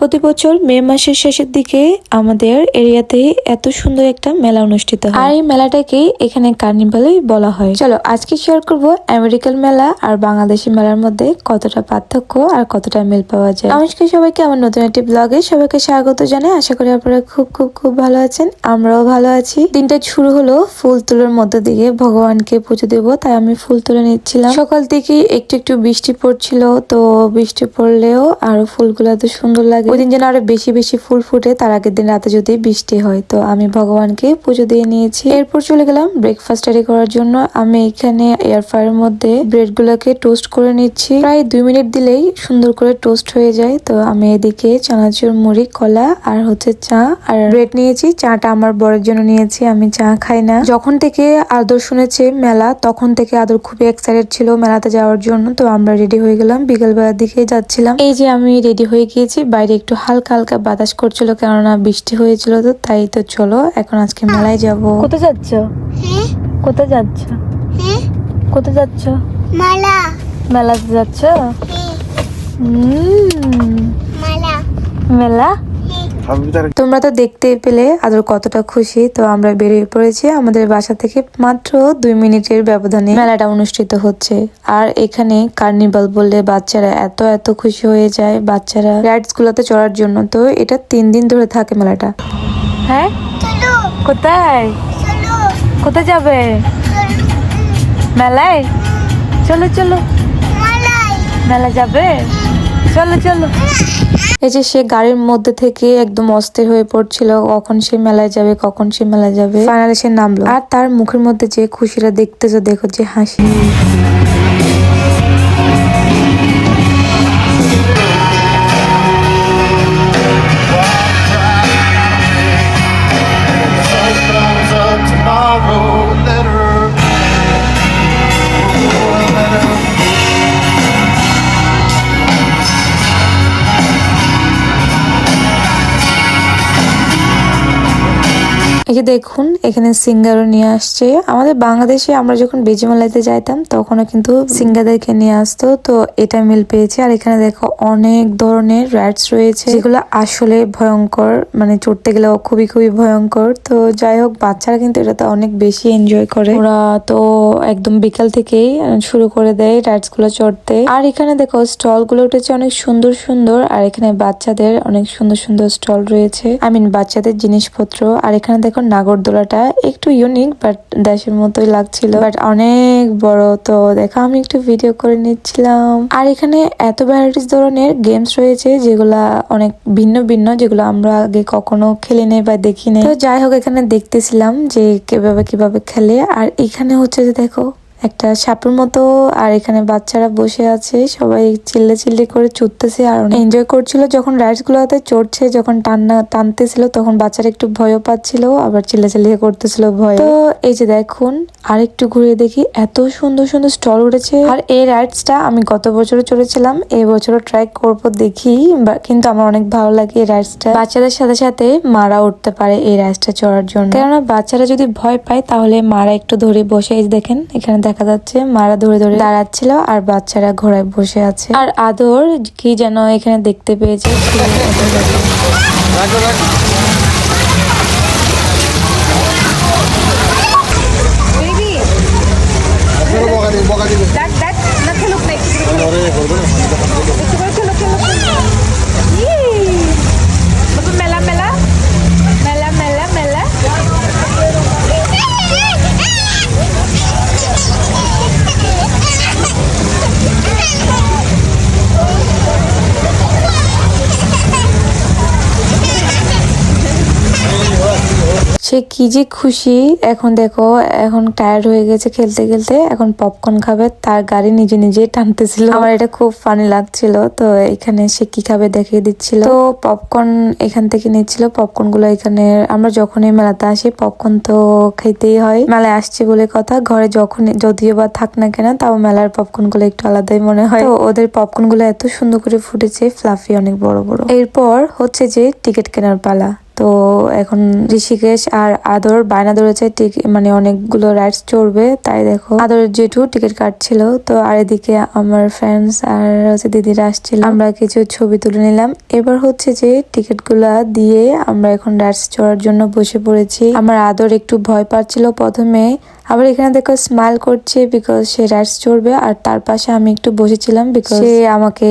প্রতি বছর মে মাসের শেষের দিকে আমাদের এরিয়াতে এত সুন্দর একটা মেলা অনুষ্ঠিত হয়, আর এই মেলাটাকে এখানে কার্নিভালই বলা হয়। চলো আজকে শেয়ার করব আমেরিকান মেলা আর বাংলাদেশি মেলার মধ্যে কতটা পার্থক্য আর কতটা মিল পাওয়া যায়। নমস্কার সবাইকে, আমার নতুন একটি ব্লগে সবাইকে স্বাগত জানাই। আশা করি আপনারা খুব খুব খুব ভালো আছেন, আমরাও ভালো আছি। দিনটা শুরু হলো ফুল তোলার মধ্য দিয়ে, ভগবানকে পুজো দেব তাই আমি ফুল তুলে নিচ্ছিলাম। সকাল থেকে একটু একটু বৃষ্টি পড়ছিল, তো বৃষ্টি পড়লেও আরো ফুলগুলো এত সুন্দর লাগে। ওই দিন যেন আরো বেশি বেশি ফুল ফুটে, তার আগের দিন রাতে যদি বৃষ্টি হয়। তো আমি ভগবানকে পুজো দিয়ে নিয়েছি। এরপর চলে গেলাম ব্রেকফাস্ট রেডি করার জন্য। আমি এখানে এয়ার ফ্রায়ারের মধ্যে ব্রেড গুলোকে টোস্ট করে নিচ্ছি। প্রায় 2 মিনিট দিলেই সুন্দর করে টোস্ট হয়ে যায়। তো আমি এদিকে চানাচুর, মুড়ি, কলা আর হচ্ছে চা আর ব্রেড নিয়েছি। চাটা আমার বরের জন্য নিয়েছি, আমি চা খাই না। যখন থেকে আদর শুনেছে মেলা, তখন থেকে আদর খুবই এক্সাইটেড ছিল মেলাতে যাওয়ার জন্য। তো আমরা রেডি হয়ে গেলাম, বিকেল বেলার দিকে যাচ্ছিলাম। এই যে আমি রেডি হয়ে গিয়েছি, বাইরে একটু হালকা হালকা বাতাস করছিল, কেননা বৃষ্টি হয়েছিল। তো তাই তো চলো এখন আজকে মেলায় যাব। কোথায় যাচ্ছ? কোথায় যাচ্ছ? কোথায় যাচ্ছ? মেলা। মেলাতে যাচ্ছ? মেলা। মেলা। তোমরা তো দেখতে পেলে আদর কতটা খুশি। তো আমরা বেরিয়ে পড়েছি। আমাদের বাসা থেকে মাত্র 2 মিনিটের ব্যবধানে মেলাটা অনুষ্ঠিত হচ্ছে। আর এখানে কার্নিভাল বললে বাচ্চারা এত এত খুশি হয়ে যায়, বাচ্চারা রাইডস গুলোতে চড়ার জন্য। তো এটা 3 দিন ধরে থাকে মেলাটা। হ্যাঁ, কোথায় কোথায় যাবে? মেলায়। চলো চলো, মেলা যাবে, চলো চলো। এই যে সে গাড়ির মধ্যে থেকে একদম অস্থির হয়ে পড়ছিল, কখন সে মেলায় যাবে, কখন সে মেলায় যাবে। ফাইনালি সে নামলো, আর তার মুখের মধ্যে যে খুশিটা দেখতেছো, দেখো যে হাসি। এই যে দেখুন, এখানে সিঙ্গারও নিয়ে আসছে। আমাদের বাংলাদেশে আমরা যখন বেজি মেলাতে যাইতাম, তখনও কিন্তু সিঙ্গারদেরকে নিয়ে আসতো। তো এটা মিল পেয়েছে। আর এখানে দেখো অনেক ধরনের রাইডস রয়েছে, যেগুলো আসলে ভয়ঙ্কর, মানে চড়তে গেলেও খুবই খুবই ভয়ঙ্কর। তো যাই হোক, বাচ্চারা কিন্তু এটাতে অনেক বেশি এনজয় করে। ওরা তো একদম বিকাল থেকেই শুরু করে দেয় রাইডস গুলো চড়তে। আর এখানে দেখো স্টল গুলো উঠেছে অনেক সুন্দর সুন্দর। আর এখানে বাচ্চাদের অনেক সুন্দর সুন্দর স্টল রয়েছে, বাচ্চাদের জিনিসপত্র। আর এখানে দেখো নাগরদোলাটা একটু ইউনিক, বাট দেশের মতোই লাগছিল, বাট অনেক বড়। তো দেখো আমি একটু ভিডিও করে নিচ্ছিলাম। আর এখানে এত ভ্যারাইটিস ধরনের গেমস রয়েছে, যেগুলা অনেক ভিন্ন ভিন্ন, যেগুলো আমরা আগে কখনো খেলি নেই বা দেখি নেই। তো যাই হোক, এখানে দেখতেছিলাম যে কিভাবে কিভাবে খেলে। আর এখানে হচ্ছে যে দেখো একটা সাপের মতো, আর এখানে বাচ্চারা বসে আছে, সবাই চিল্লে চিল্লে করে চড়তেছে আর অনেক এনজয় করছিল। যখন রাইডস গুলোতে চড়ছে, যখন টানতেছিল, তখন বাচ্চারা একটু ভয়ও পাচ্ছিল, আবার চিল্লে চিল্লে করতেছিল ভয়। তো এই যে দেখুন, আর একটু ঘুরে দেখি, এত সুন্দর সুন্দর স্টল উঠেছে। আর এই রাইডসটা আমি গত বছরও চড়েছিলাম, এই বছরও ট্রাই করবো, দেখি। কিন্তু আমার অনেক ভালো লাগে এই রাইডসটা। বাচ্চাদের সাথে সাথে মারা উঠতে পারে এই রাইডসটা চড়ার জন্য, কেননা বাচ্চারা যদি ভয় পায় তাহলে মারা একটু ধরে বসে। দেখেন এখানে দেখা যাচ্ছে মারা ধরে ধরে দাঁড়াচ্ছিল, আর বাচ্চারা ঘোড়ায় বসে আছে। আর আদর কি যেন এখানে দেখতে পেয়েছে। মেলা মেলা মেলা মেলা মেলা। সে কি যে খুশি। এখন দেখো, এখন টায়ার্ড হয়ে গেছে খেলতে খেলতে, এখন পপকর্ন খাবে। তার গাড়ি নিজে নিজে টানতেছিল, আমার এটা খুব ফানি লাগছিল। তো এখানে সে কি খাবে দেখিয়ে দিচ্ছিল। তো পপকর্ন এখান থেকে নিচ্ছিল। পপকর্ন গুলো এখানে আমরা যখনই মেলাতে আসি, পপকর্ন তো খাইতেই হয়। মেলায় আসছে বলে কথা, ঘরে যখন যদিও বা থাক না কেন, তাও মেলার পপকর্ন গুলো একটু আলাদাই মনে হয়। তো ওদের পপকর্ন গুলো এত সুন্দর করে ফুটেছে, ফ্লাফি, অনেক বড় বড়। এরপর হচ্ছে যে টিকিট কেনার পালা। তো এখন ঋষিকেশ আর আদর বায়না ধরেছে মানে অনেকগুলো রাইডস চড়বে, তাই দেখো আদরের জেঠু টিকিট কাটছিল। তো আর এদিকে আমার ফ্রেন্ডস আর হচ্ছে দিদিরা আসছিল, আমরা কিছু ছবি তুলে নিলাম। এবার হচ্ছে যে টিকিট গুলা দিয়ে আমরা এখন রাইডস চড়ার জন্য বসে পড়েছি। আমার আদর একটু ভয় পাচ্ছিল প্রথমে, আবার এখানে দেখো স্মাইল করছে বিকজ সে রাইডস চড়বে। আর তার পাশে আমি একটু বসেছিলাম বিকজ সে আমাকে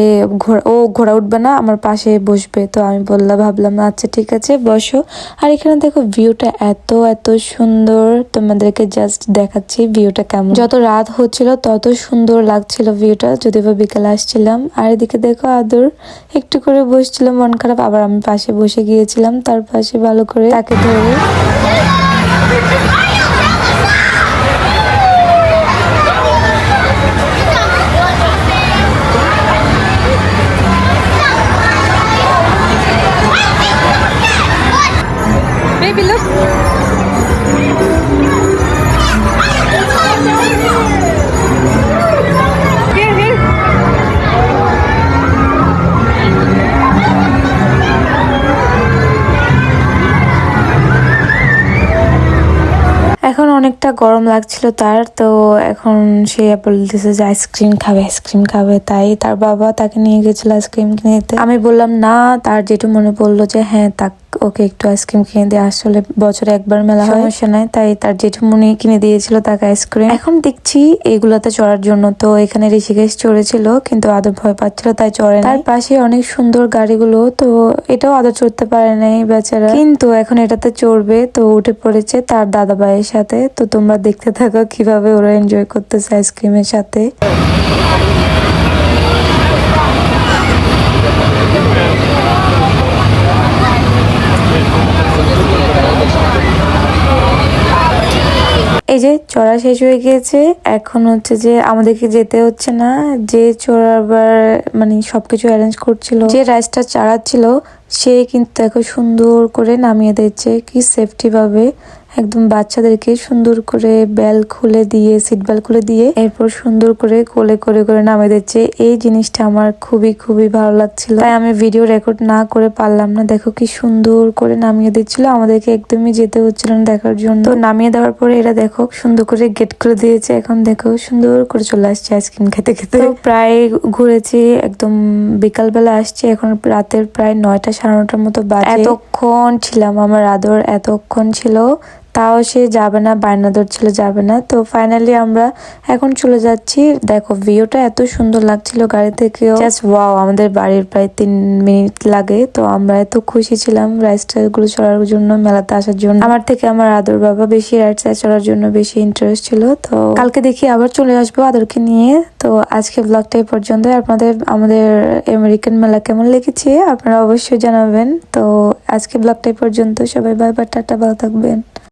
ঘোড়া উঠবে না, আমার পাশে বসবে। তো আমি ভাবলাম আচ্ছা ঠিক আছে বসো। আর এখানে দেখো ভিউটা এত এত সুন্দর, তোমাদেরকে জাস্ট দেখাচ্ছি ভিউটা কেমন। যত রাত হচ্ছিল তত সুন্দর লাগছিল ভিউটা, যদিও বা বিকালে আসছিলাম। আর এদিকে দেখো আদর একটু করে বসছিল মন খারাপ, আবার আমি পাশে বসে গিয়েছিলাম তার পাশে ভালো করে তাকে ধরে। Baby, look. Here, here. এখন অনেকটা গরম লাগছিল তার, তো এখন সে বলতেছে যে আইসক্রিম খাবে, তাই তার বাবা তাকে নিয়ে গেছিল আইসক্রিম কিনে দিতে। আমি বললাম না, তার যেটু মনে পড়লো যে হ্যাঁ ওকে একটু আইসক্রিম কিনে দিয়ে, আসলে বছরে একবার মেলা হয়, সমস্যা নাই। তাই তার জেঠুমনি কিনে দিয়েছিল তাকে আইসক্রিম। এখন দেখছি এগুলাতে চড়ার জন্য, তো এখানে ঋষিকেশ চড়েছিল কিন্তু আদর ভয় পাচ্ছিল তাই চড়ে নাই। তার পাশে অনেক সুন্দর গাড়িগুলো, তো এটাও আদর চড়তে পারে নাই বেচারা, কিন্তু এখন এটাতে চড়বে। তো উঠে পড়েছে তার দাদা ভাইয়ের সাথে। তো তোমরা দেখতে থাকো কিভাবে ওরা এনজয় করতেছে আইসক্রিমের সাথে। এই যে চড়া শেষ হয়ে গিয়েছে, এখন হচ্ছে যে আমাদেরকে যেতে হচ্ছে না, যে চড়াবার মানে সবকিছু অ্যারেঞ্জ করছিল, যে রাইডসটা চালাচ্ছিল সে কিন্তু দেখো সুন্দর করে নামিয়ে দিচ্ছে, কি সেফটি ভাবে একদম বাচ্চাদেরকে সুন্দর করে সিট বেল্ট খুলে দিয়ে এরপর সুন্দর করে কোলে করে নামিয়ে দিচ্ছে। এই জিনিসটা আমার খুবই খুবই ভালো লাগছিল, তাই আমি ভিডিও রেকর্ড না করে পারলাম না। দেখো কি সুন্দর করে নামিয়ে দিচ্ছিল, আমাদেরকে একদমই যেতে হচ্ছিল না দেখার জন্য। তো নামিয়ে দেওয়ার পরে এরা দেখো সুন্দর করে গেট খুলে দিয়েছে, এখন দেখো সুন্দর করে চলে আসছে আইসক্রিম খেতে খেতে। তো প্রায় ঘুরেছি, একদম বিকালবেলা আসছে, এখন রাতের প্রায় 9টা 9:30 মতো বাজে। এতক্ষণ ছিলাম, আমার আদর এতক্ষণ ছিল, তাও সে যাবে না, বায়না ধরছিল যাবে না। তো ফাইনালি আমরা এখন চলে যাচ্ছি। দেখো ভিউটা এত সুন্দর লাগছিল গাড়ি থেকেও, জাস্ট ওয়াও। আমাদের বাড়ির প্রায় 3 মিনিট লাগে। তো আমরা এত খুশি ছিলাম রাইডস গুলো চড়ার জন্য, মেলাতে আসার জন্য। আমার থেকে আমার আদর বাবা বেশি রাইডস চড়ার জন্য বেশি ইন্টারেস্ট ছিল। তো কালকে দেখি আবার চলে আসবো আদরকে নিয়ে। তো আজকে ব্লগটা এই পর্যন্ত। আমাদের আমেরিকান মেলা কেমন লেগেছে আপনারা অবশ্যই জানাবেন। তো আজকে ব্লগটা এই পর্যন্ত, সবাই বাই বাই, টাটা, ভালো থাকবেন।